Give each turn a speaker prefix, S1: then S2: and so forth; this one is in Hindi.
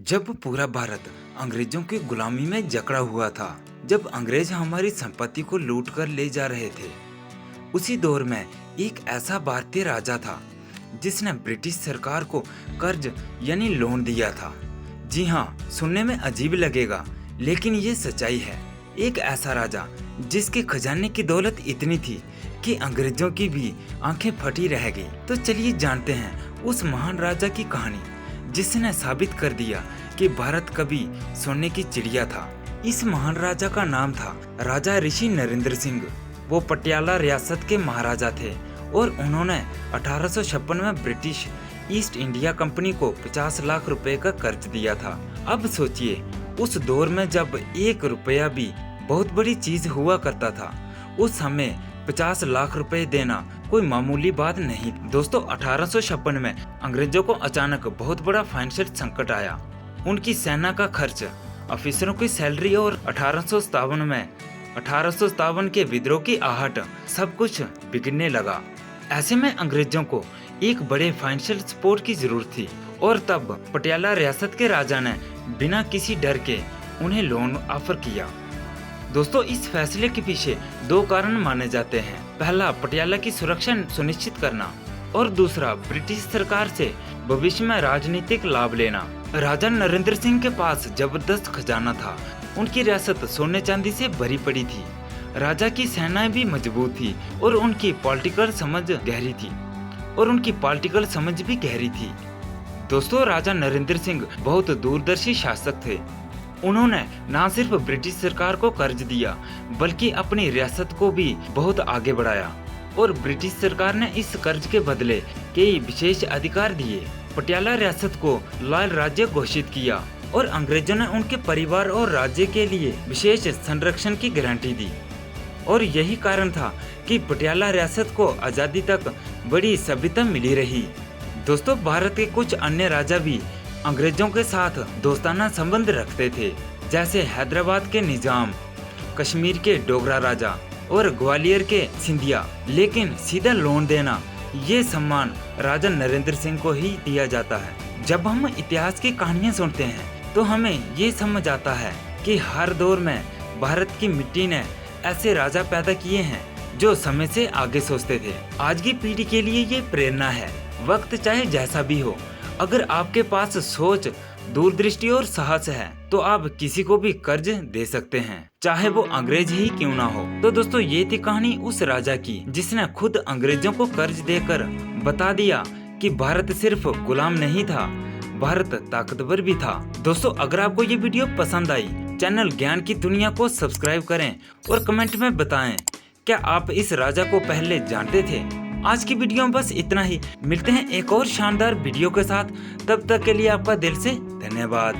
S1: जब पूरा भारत अंग्रेजों की गुलामी में जकड़ा हुआ था, जब अंग्रेज हमारी संपत्ति को लूट कर ले जा रहे थे, उसी दौर में एक ऐसा भारतीय राजा था जिसने ब्रिटिश सरकार को कर्ज यानी लोन दिया था। जी हाँ, सुनने में अजीब लगेगा, लेकिन ये सच्चाई है। एक ऐसा राजा जिसके खजाने की दौलत इतनी थी कि अंग्रेजों की भी आंखें फटी रह गई। तो चलिए जानते हैं उस महान राजा की कहानी जिसने साबित कर दिया कि भारत कभी सोने की चिड़िया था। इस महान राजा का नाम था राजा ऋषि नरेंद्र सिंह। वो पटियाला रियासत के महाराजा थे और उन्होंने 1856 में ब्रिटिश ईस्ट इंडिया कंपनी को 50 लाख रुपए का कर्ज दिया था। अब सोचिए, उस दौर में जब 1 रुपया भी बहुत बड़ी चीज हुआ करता था, उस समय 50 लाख रुपए देना कोई मामूली बात नहीं। दोस्तों, 1856 में अंग्रेजों को अचानक बहुत बड़ा फाइनेंशियल संकट आया। उनकी सेना का खर्च, ऑफिसरों की सैलरी और 1857 के विद्रोह की आहट, सब कुछ बिगड़ने लगा। ऐसे में अंग्रेजों को एक बड़े फाइनेंशियल सपोर्ट की जरूरत थी और तब पटियाला रियासत के राजा ने बिना किसी डर के उन्हें लोन ऑफर किया। दोस्तों, इस फैसले के पीछे 2 कारण माने जाते हैं। पहला, पटियाला की सुरक्षा सुनिश्चित करना और दूसरा, ब्रिटिश सरकार से भविष्य में राजनीतिक लाभ लेना। राजा नरेंद्र सिंह के पास जबरदस्त खजाना था। उनकी रियासत सोने चांदी से भरी पड़ी थी। राजा की सेनाएं भी मजबूत थी और उनकी पॉलिटिकल समझ भी गहरी थी। दोस्तों, राजा नरेंद्र सिंह बहुत दूरदर्शी शासक थे। उन्होंने न सिर्फ ब्रिटिश सरकार को कर्ज दिया, बल्कि अपनी रियासत को भी बहुत आगे बढ़ाया और ब्रिटिश सरकार ने इस कर्ज के बदले कई विशेष अधिकार दिए। पटियाला रियासत को लाल राज्य घोषित किया और अंग्रेजों ने उनके परिवार और राज्य के लिए विशेष संरक्षण की गारंटी दी। और यही कारण था कि पटियाला रियासत को आजादी तक बड़ी सभ्यता मिली रही। दोस्तों, भारत के कुछ अन्य राजा भी अंग्रेजों के साथ दोस्ताना संबंध रखते थे, जैसे हैदराबाद के निजाम, कश्मीर के डोगरा राजा और ग्वालियर के सिंधिया। लेकिन सीधा लोन देना, ये सम्मान राजा नरेंद्र सिंह को ही दिया जाता है। जब हम इतिहास की कहानियां सुनते हैं तो हमें ये समझ आता है कि हर दौर में भारत की मिट्टी ने ऐसे राजा पैदा किए हैं जो समय से आगे सोचते थे। आज की पीढ़ी के लिए ये प्रेरणा है। वक्त चाहे जैसा भी हो, अगर आपके पास सोच, दूरदृष्टि और साहस है तो आप किसी को भी कर्ज दे सकते हैं, चाहे वो अंग्रेज ही क्यों ना हो। तो दोस्तों, ये थी कहानी उस राजा की जिसने खुद अंग्रेजों को कर्ज देकर बता दिया कि भारत सिर्फ गुलाम नहीं था, भारत ताकतवर भी था। दोस्तों, अगर आपको ये वीडियो पसंद आई, चैनल ज्ञान की दुनिया को सब्सक्राइब करें और कमेंट में बताएं क्या आप इस राजा को पहले जानते थे। आज की वीडियो में बस इतना ही। मिलते हैं एक और शानदार वीडियो के साथ। तब तक के लिए आपका दिल से धन्यवाद।